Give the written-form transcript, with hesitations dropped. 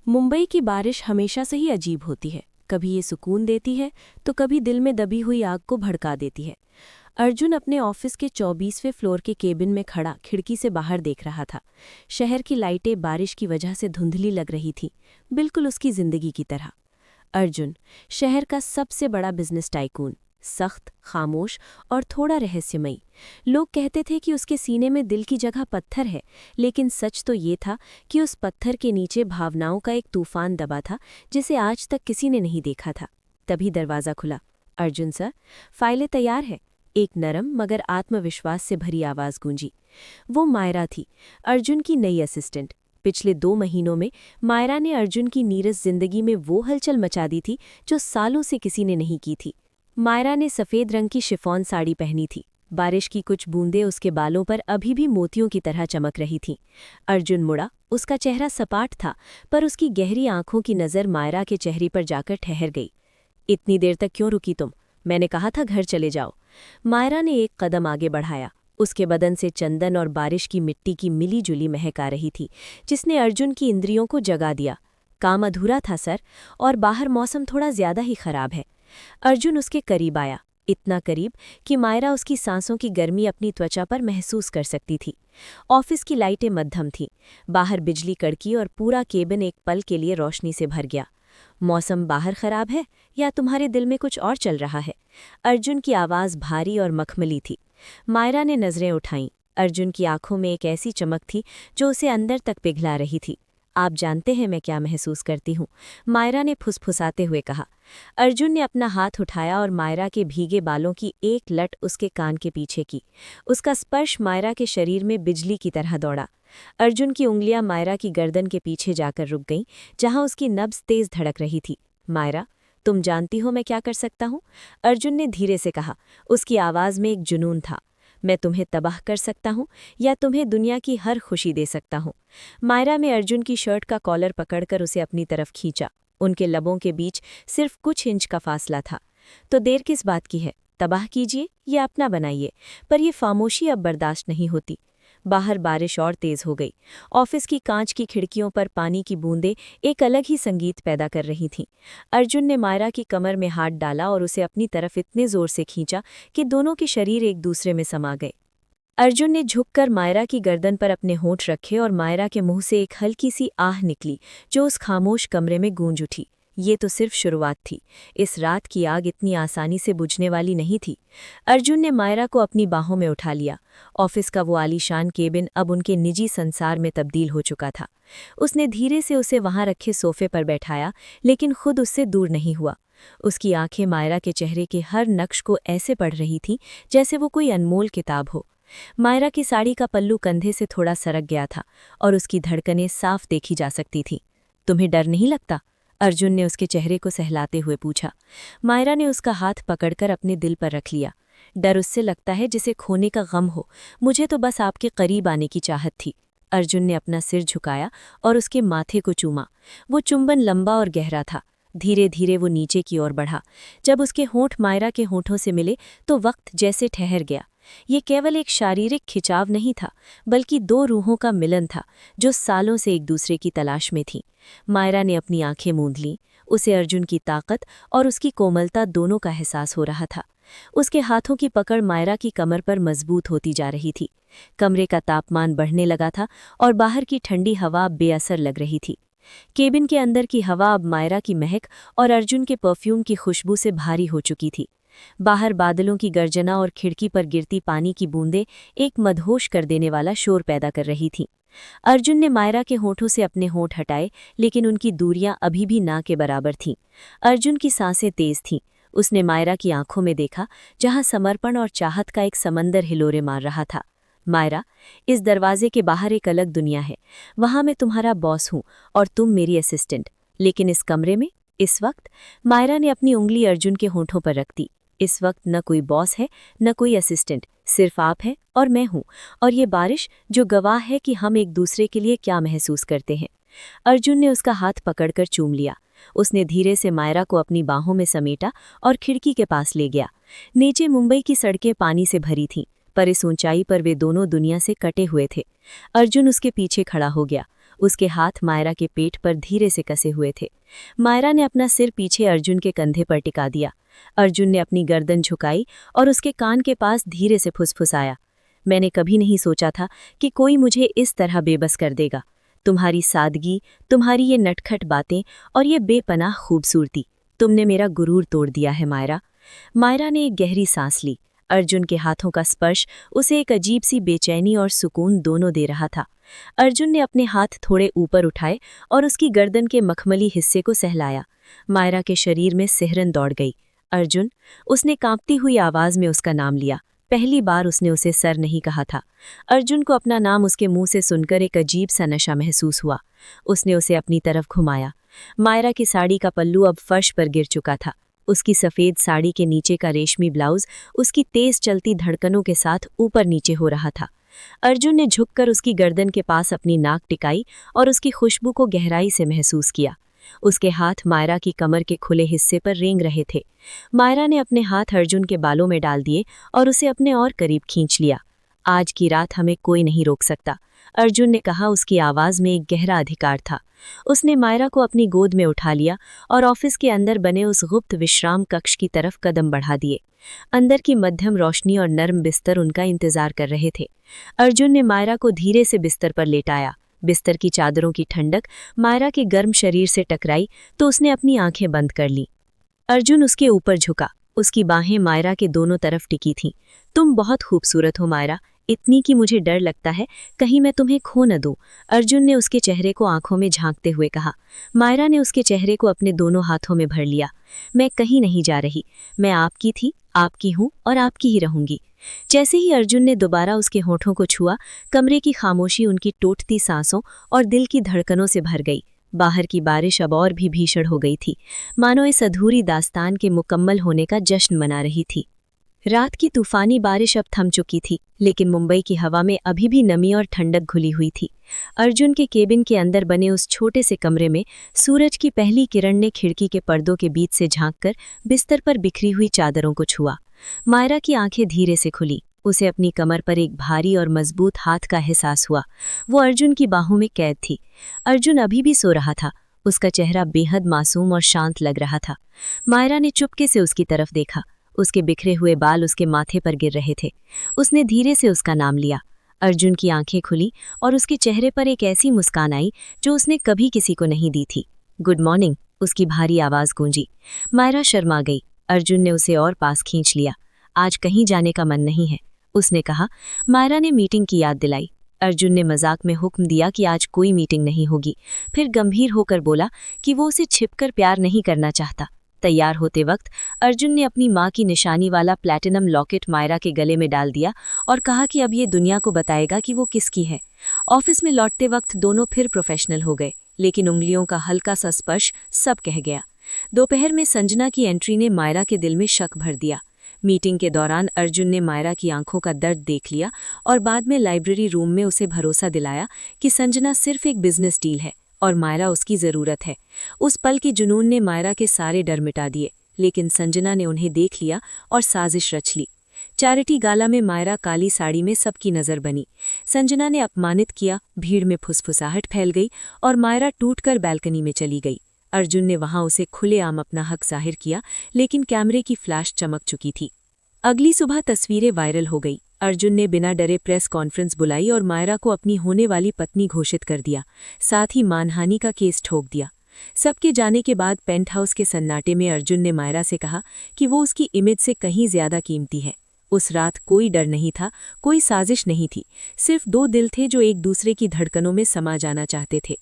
मुंबई की बारिश हमेशा से ही अजीब होती है। कभी ये सुकून देती है तो कभी दिल में दबी हुई आग को भड़का देती है। अर्जुन अपने ऑफिस के 24वें फ्लोर के केबिन में खड़ा खिड़की से बाहर देख रहा था। शहर की लाइटें बारिश की वजह से धुंधली लग रही थीं, बिल्कुल उसकी जिंदगी की तरह। अर्जुन, शहर का सबसे बड़ा बिजनेस टाइकून, सख्त, खामोश और थोड़ा रहस्यमयी। लोग कहते थे कि उसके सीने में दिल की जगह पत्थर है, लेकिन सच तो ये था कि उस पत्थर के नीचे भावनाओं का एक तूफान दबा था, जिसे आज तक किसी ने नहीं देखा था। तभी दरवाज़ा खुला। अर्जुन सर, फाइलें तैयार है। एक नरम मगर आत्मविश्वास से भरी आवाज़ गूंजी। वो मायरा थी, अर्जुन की नई असिस्टेंट। पिछले 2 महीनों में मायरा ने अर्जुन की नीरस जिंदगी में वो हलचल मचा दी थी जो सालों से किसी ने नहीं की थी। मायरा ने सफ़ेद रंग की शिफॉन साड़ी पहनी थी। बारिश की कुछ बूंदें उसके बालों पर अभी भी मोतियों की तरह चमक रही थीं। अर्जुन मुड़ा। उसका चेहरा सपाट था, पर उसकी गहरी आंखों की नज़र मायरा के चेहरे पर जाकर ठहर गई। इतनी देर तक क्यों रुकी तुम? मैंने कहा था घर चले जाओ। मायरा ने एक कदम आगे बढ़ाया। उसके बदन से चंदन और बारिश की मिट्टी की मिली जुली महक आ रही थी, जिसने अर्जुन की इंद्रियों को जगा दिया। काम अधूरा था सर, और बाहर मौसम थोड़ा ज्यादा ही खराब है। अर्जुन उसके करीब आया, इतना करीब कि मायरा उसकी सांसों की गर्मी अपनी त्वचा पर महसूस कर सकती थी। ऑफिस की लाइटें मध्यम थीं। बाहर बिजली कड़की और पूरा केबिन एक पल के लिए रोशनी से भर गया। मौसम बाहर खराब है या तुम्हारे दिल में कुछ और चल रहा है? अर्जुन की आवाज़ भारी और मखमली थी। मायरा ने नज़रें उठाईं। अर्जुन की आंखों में एक ऐसी चमक थी जो उसे अंदर तक पिघला रही थी। आप जानते हैं मैं क्या महसूस करती हूँ, मायरा ने फुसफुसाते हुए कहा। अर्जुन ने अपना हाथ उठाया और मायरा के भीगे बालों की एक लट उसके कान के पीछे की। उसका स्पर्श मायरा के शरीर में बिजली की तरह दौड़ा। अर्जुन की उंगलियां मायरा की गर्दन के पीछे जाकर रुक गईं, जहां उसकी नब्ज तेज धड़क रही थी। मायरा, तुम जानती हो मैं क्या कर सकता हूँ? अर्जुन ने धीरे से कहा। उसकी आवाज़ में एक जुनून था। मैं तुम्हें तबाह कर सकता हूँ या तुम्हें दुनिया की हर खुशी दे सकता हूँ। मायरा ने अर्जुन की शर्ट का कॉलर पकड़कर उसे अपनी तरफ खींचा। उनके लबों के बीच सिर्फ कुछ इंच का फासला था। तो देर किस बात की है? तबाह कीजिए या अपना बनाइए, पर यह खामोशी अब बर्दाश्त नहीं होती। बाहर बारिश और तेज हो गई। ऑफिस की कांच की खिड़कियों पर पानी की बूंदें एक अलग ही संगीत पैदा कर रही थीं। अर्जुन ने मायरा की कमर में हाथ डाला और उसे अपनी तरफ इतने जोर से खींचा कि दोनों के शरीर एक दूसरे में समा गए। अर्जुन ने झुककर मायरा की गर्दन पर अपने होंठ रखे और मायरा के मुंह से एक हल्की सी आह निकली, जो उस खामोश कमरे में गूंज उठी। ये तो सिर्फ शुरुआत थी। इस रात की आग इतनी आसानी से बुझने वाली नहीं थी। अर्जुन ने मायरा को अपनी बाहों में उठा लिया। ऑफिस का वो आलीशान केबिन अब उनके निजी संसार में तब्दील हो चुका था। उसने धीरे से उसे वहां रखे सोफे पर बैठाया, लेकिन खुद उससे दूर नहीं हुआ। उसकी आंखें मायरा के चेहरे के हर नक्श को ऐसे पढ़ रही थीं जैसे वो कोई अनमोल किताब हो। मायरा की साड़ी का पल्लू कंधे से थोड़ा सरक गया था और उसकी धड़कनें साफ देखी जा सकती थीं। तुम्हें डर नहीं लगता? अर्जुन ने उसके चेहरे को सहलाते हुए पूछा। मायरा ने उसका हाथ पकड़कर अपने दिल पर रख लिया। डर उससे लगता है जिसे खोने का गम हो। मुझे तो बस आपके करीब आने की चाहत थी। अर्जुन ने अपना सिर झुकाया और उसके माथे को चूमा। वो चुंबन लंबा और गहरा था। धीरे धीरे वो नीचे की ओर बढ़ा। जब उसके होंठ मायरा के होंठों से मिले तो वक्त जैसे ठहर गया। ये केवल एक शारीरिक खिंचाव नहीं था, बल्कि 2 रूहों का मिलन था जो सालों से एक दूसरे की तलाश में थीं। मायरा ने अपनी आंखें मूंद लीं। उसे अर्जुन की ताकत और उसकी कोमलता दोनों का एहसास हो रहा था। उसके हाथों की पकड़ मायरा की कमर पर मजबूत होती जा रही थी। कमरे का तापमान बढ़ने लगा था और बाहर की ठंडी हवा बेअसर लग रही थी। केबिन के अंदर की हवा अब मायरा की महक और अर्जुन के परफ्यूम की खुशबू से भारी हो चुकी थी। बाहर बादलों की गर्जना और खिड़की पर गिरती पानी की बूंदें एक मदहोश कर देने वाला शोर पैदा कर रही थीं। अर्जुन ने मायरा के होठों से अपने होंठ हटाए, लेकिन उनकी दूरियां अभी भी ना के बराबर थीं। अर्जुन की सांसें तेज थीं। उसने मायरा की आंखों में देखा, जहां समर्पण और चाहत का एक समंदर हिलोरे मार रहा था। मायरा, इस दरवाजे के बाहर एक अलग दुनिया है। वहां मैं तुम्हारा बॉस हूं और तुम मेरी असिस्टेंट। लेकिन इस कमरे में, इस वक्त, मायरा ने अपनी उंगली अर्जुन के होंठों पर रख दी। इस वक्त न कोई बॉस है, न कोई असिस्टेंट, सिर्फ आप हैं और मैं हूं, और ये बारिश जो गवाह है कि हम एक दूसरे के लिए क्या महसूस करते हैं। अर्जुन ने उसका हाथ पकड़कर चूम लिया। उसने धीरे से मायरा को अपनी बाहों में समेटा और खिड़की के पास ले गया। नीचे मुंबई की सड़कें पानी से भरी थीं, पर इस ऊंचाई पर वे दोनों दुनिया से कटे हुए थे। अर्जुन उसके पीछे खड़ा हो गया। उसके हाथ मायरा के पेट पर धीरे से कसे हुए थे। मायरा ने अपना सिर पीछे अर्जुन के कंधे पर टिका दिया। अर्जुन ने अपनी गर्दन झुकाई और उसके कान के पास धीरे से फुसफुसाया, मैंने कभी नहीं सोचा था कि कोई मुझे इस तरह बेबस कर देगा। तुम्हारी सादगी, तुम्हारी ये नटखट बातें और ये बेपनाह खूबसूरती, तुमने मेरा गुरूर तोड़ दिया है मायरा। मायरा ने एक गहरी सांस ली। अर्जुन के हाथों का स्पर्श उसे एक अजीब सी बेचैनी और सुकून दोनों दे रहा था। अर्जुन ने अपने हाथ थोड़े ऊपर उठाए और उसकी गर्दन के मखमली हिस्से को सहलाया। मायरा के शरीर में सिहरन दौड़ गई। अर्जुन, उसने कांपती हुई आवाज में उसका नाम लिया। पहली बार उसने उसे सर नहीं कहा था। अर्जुन को अपना नाम उसके मुंह से सुनकर एक अजीब सा नशा महसूस हुआ। उसने उसे अपनी तरफ घुमाया। मायरा की साड़ी का पल्लू अब फर्श पर गिर चुका था। उसकी सफ़ेद साड़ी के नीचे का रेशमी ब्लाउज उसकी तेज चलती धड़कनों के साथ ऊपर नीचे हो रहा था। अर्जुन ने झुककर उसकी गर्दन के पास अपनी नाक टिकाई और उसकी खुशबू को गहराई से महसूस किया। उसके हाथ मायरा की कमर के खुले हिस्से पर रेंग रहे थे। मायरा ने अपने हाथ अर्जुन के बालों में डाल दिए और उसे अपने और करीब खींच लिया। आज की रात हमें कोई नहीं रोक सकता, अर्जुन ने कहा। उसकी आवाज़ में एक गहरा अधिकार था। उसने मायरा को अपनी गोद में उठा लिया और ऑफिस के अंदर बने उस गुप्त विश्राम कक्ष की तरफ कदम बढ़ा दिए। अंदर की मध्यम रोशनी और नर्म बिस्तर उनका इंतजार कर रहे थे। अर्जुन ने मायरा को धीरे से बिस्तर पर लेटाया। बिस्तर की चादरों की ठंडक मायरा के गर्म शरीर से टकराई तो उसने अपनी आंखें बंद कर ली। अर्जुन उसके ऊपर झुका। उसकी बाहें मायरा के दोनों तरफ टिकी थीं। तुम बहुत खूबसूरत हो मायरा, इतनी कि मुझे डर लगता है कहीं मैं तुम्हें खो न दूं, अर्जुन ने उसके चेहरे को आंखों में झांकते हुए कहा। मायरा ने उसके चेहरे को अपने दोनों हाथों में भर लिया। मैं कहीं नहीं जा रही, मैं आपकी थी, आपकी हूं और आपकी ही रहूंगी। जैसे ही अर्जुन ने दोबारा उसके होठों को छुआ, कमरे की खामोशी उनकी टूटती सांसों और दिल की धड़कनों से भर गई। बाहर की बारिश अब और भी भीषण हो गई थी, मानो इस अधूरी दास्तान के मुकम्मल होने का जश्न मना रही थी। रात की तूफानी बारिश अब थम चुकी थी, लेकिन मुंबई की हवा में अभी भी नमी और ठंडक घुली हुई थी। अर्जुन के केबिन के अंदर बने उस छोटे से कमरे में सूरज की पहली किरण ने खिड़की के पर्दों के बीच से झांककर बिस्तर पर बिखरी हुई चादरों को छुआ। मायरा की आंखें धीरे से खुली। उसे अपनी कमर पर एक भारी और मजबूत हाथ का एहसास हुआ। वो अर्जुन की बाहों में कैद थी। अर्जुन अभी भी सो रहा था। उसका चेहरा बेहद मासूम और शांत लग रहा था। मायरा ने चुपके से उसकी तरफ देखा। उसके बिखरे हुए बाल उसके माथे पर गिर रहे थे। उसने धीरे से उसका नाम लिया। अर्जुन की आंखें खुली और उसके चेहरे पर एक ऐसी मुस्कान आई जो उसने कभी किसी को नहीं दी थी। गुड मॉर्निंग, उसकी भारी आवाज़ गूंजी। मायरा शर्मा गई। अर्जुन ने उसे और पास खींच लिया। आज कहीं जाने का मन नहीं है, उसने कहा। मायरा ने मीटिंग की याद दिलाई। अर्जुन ने मजाक में हुक्म दिया कि आज कोई मीटिंग नहीं होगी, फिर गंभीर होकर बोला कि वो उसे छिपकर प्यार नहीं करना चाहता। तैयार होते वक्त अर्जुन ने अपनी माँ की निशानी वाला प्लैटिनम लॉकेट मायरा के गले में डाल दिया और कहा कि अब ये दुनिया को बताएगा कि वो किसकी है। ऑफिस में लौटते वक्त दोनों फिर प्रोफेशनल हो गए, लेकिन उंगलियों का हल्का सा स्पर्श सब कह गया। दोपहर में संजना की एंट्री ने मायरा के दिल में शक भर दिया। मीटिंग के दौरान अर्जुन ने मायरा की आंखों का दर्द देख लिया और बाद में लाइब्रेरी रूम में उसे भरोसा दिलाया कि संजना सिर्फ एक बिजनेस डील है और मायरा उसकी ज़रूरत है। उस पल के जुनून ने मायरा के सारे डर मिटा दिए, लेकिन संजना ने उन्हें देख लिया और साजिश रच ली। चैरिटी गाला में मायरा काली साड़ी में सबकी नज़र बनी। संजना ने अपमानित किया, भीड़ में फुसफुसाहट फैल गई और मायरा टूटकर बैल्कनी में चली गई। अर्जुन ने वहां उसे खुलेआम अपना हक जाहिर किया, लेकिन कैमरे की फ्लैश चमक चुकी थी। अगली सुबह तस्वीरें वायरल हो गई। अर्जुन ने बिना डरे प्रेस कॉन्फ्रेंस बुलाई और मायरा को अपनी होने वाली पत्नी घोषित कर दिया, साथ ही मानहानि का केस ठोक दिया। सबके जाने के बाद पेंट हाउस के सन्नाटे में अर्जुन ने मायरा से कहा कि वो उसकी इमेज से कहीं ज्यादा कीमती है। उस रात कोई डर नहीं था, कोई साजिश नहीं थी, सिर्फ दो दिल थे जो एक दूसरे की धड़कनों में समा जाना चाहते थे।